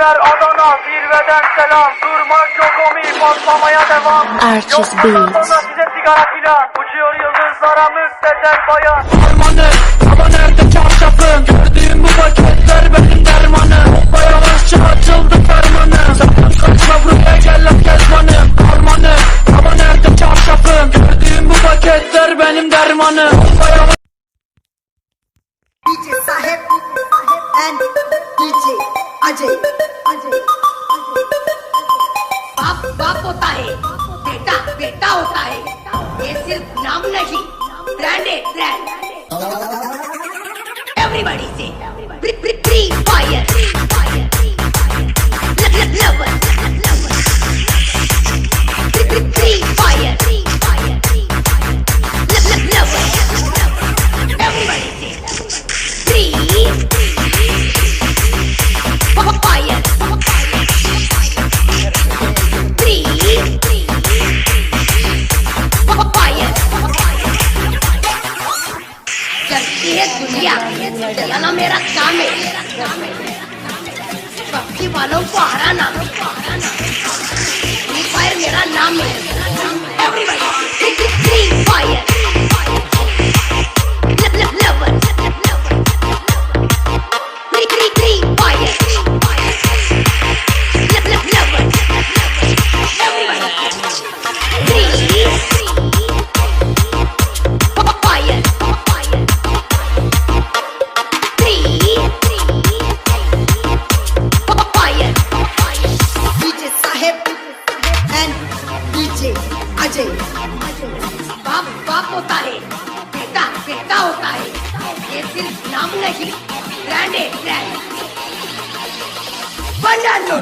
Adana zirveden selam. Durmak yok omi, patlamaya devam. Archie's Yok bundan Beats. sonra size sigara filan. Uçuyor yıldızlara müptezel bayan. Armanı, baba nerede çarşafım? Gördüğüm bu paketler benim dermanım. Hoppa yavaşça açıldı fermanım. Sakın kaçma buraya gel lan kezbanım. Armanı, baba nerede çarşafım? Gördüğüm bu paketler benim dermanım. Hoppa yavaş. DJ Saheb and DJ Ajay. बाप बाप होता है, बेटा बेटा होता है। ये सिर्फ नाम नहीं, ब्रांड है ब्रांड। एवरीबॉडी से free fire lover free fire lover everybody से फ्री फायर करती है दुनिया, चलाना मेरा काम है। पक्षी वालों को हराना, फ्री फायर मेरा नाम है। Everybody free fire lover free fire lover DJ Saheb and DJ Ajay. बाप बाप होता है, बेटा बेटा होता है। ये सिर्फ नाम नहीं, ब्रांड है ब्रांड। बंडा लो